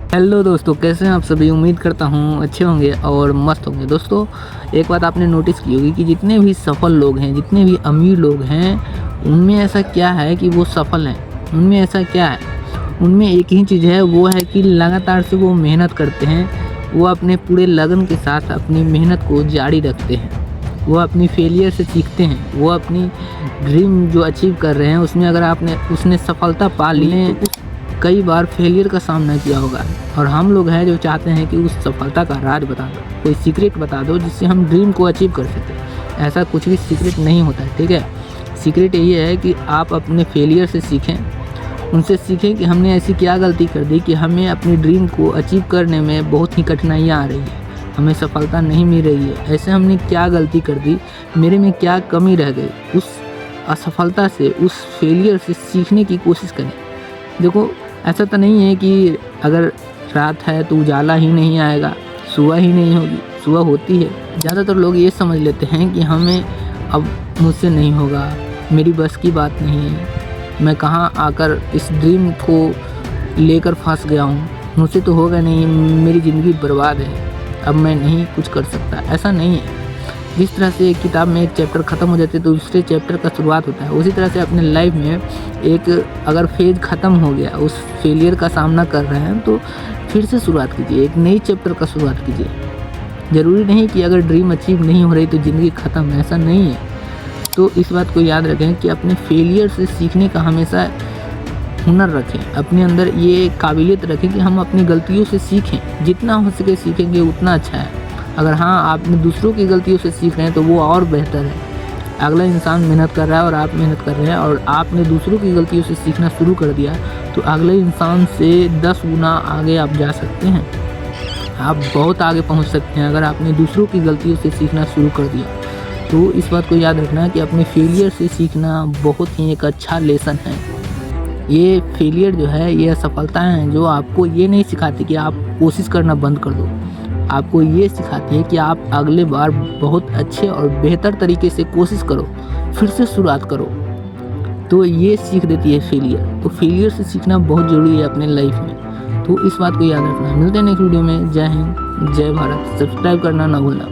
Hello दोस्तों, कैसे हैं आप सभी। उम्मीद करता हूँ अच्छे होंगे और मस्त होंगे। दोस्तों, एक बात आपने नोटिस की होगी कि जितने भी सफल लोग हैं, जितने भी अमीर लोग हैं, उनमें ऐसा क्या है कि वो सफल हैं। उनमें ऐसा क्या है, उनमें एक ही चीज़ है, वो है कि लगातार से वो मेहनत करते हैं। वो अपने पूरे लगन के साथ अपनी मेहनत को जारी रखते हैं। वो अपनी फेलियर से सीखते हैं। वो अपनी ड्रीम जो अचीव कर रहे हैं उसमें अगर आपने उसने सफलता पा ली है तो कई बार फेलियर का सामना किया होगा। और हम लोग हैं जो चाहते हैं कि उस सफलता का राज बता दो, कोई सीक्रेट बता दो जिससे हम ड्रीम को अचीव कर सकें। ऐसा कुछ भी सीक्रेट नहीं होता है, ठीक है। सीक्रेट यही है कि आप अपने फेलियर से सीखें, उनसे सीखें कि हमने ऐसी क्या गलती कर दी कि हमें अपनी ड्रीम को अचीव करने में बहुत ही कठिनाइयाँ आ रही हैं, हमें सफलता नहीं मिल रही है। ऐसे हमने क्या गलती कर दी, मेरे में क्या कमी रह गई। उस असफलता से, उस फेलियर से सीखने की कोशिश करें। देखो, ऐसा तो नहीं है कि अगर रात है तो उजाला ही नहीं आएगा, सुबह ही नहीं होगी, सुबह होती है। ज़्यादातर लोग ये समझ लेते हैं कि हमें अब मुझसे नहीं होगा, मेरी बस की बात नहीं है, मैं कहाँ आकर इस ड्रीम को लेकर फंस गया हूँ, मुझसे तो होगा नहीं, मेरी ज़िंदगी बर्बाद है, अब मैं नहीं कुछ कर सकता। ऐसा नहीं है। जिस तरह से एक किताब में एक चैप्टर ख़त्म हो जाते तो दूसरे चैप्टर का शुरुआत होता है, उसी तरह से अपने लाइफ में एक अगर फेज़ ख़त्म हो गया, उस फेलियर का सामना कर रहे हैं तो फिर से शुरुआत कीजिए, एक नई चैप्टर का शुरुआत कीजिए। ज़रूरी नहीं कि अगर ड्रीम अचीव नहीं हो रही तो ज़िंदगी ख़त्म है, ऐसा नहीं है। तो इस बात को याद रखें कि अपने फेलियर से सीखने का हमेशा हुनर रखें, अपने अंदर ये काबिलियत रखें कि हम अपनी गलतियों से सीखें। जितना हो सके सीखेंगे उतना अच्छा है। अगर हाँ, आपने दूसरों की गलतियों से सीख रहे हैं तो वो और बेहतर है। अगला इंसान मेहनत कर रहा है और आप मेहनत कर रहे हैं और आपने दूसरों की गलतियों से सीखना शुरू कर दिया तो अगले इंसान से 10 गुना आगे आप जा सकते हैं। आप बहुत आगे पहुंच सकते हैं अगर आपने दूसरों की गलतियों से सीखना शुरू कर दिया। तो इस बात को याद रखना कि अपने फेलियर से सीखना बहुत ही एक अच्छा लेसन है। ये फेलियर जो है, ये असफलताएँ हैं जो आपको ये नहीं सिखाती कि आप कोशिश करना बंद कर दो। आपको ये सिखाती है कि आप अगले बार बहुत अच्छे और बेहतर तरीके से कोशिश करो, फिर से शुरुआत करो। तो ये सीख देती है फेलियर। तो फेलियर से सीखना बहुत ज़रूरी है अपने लाइफ में। तो इस बात को याद रखना। मिलते हैं नेक्स्ट वीडियो में। जय हिंद, जय भारत। सब्सक्राइब करना ना भूलना।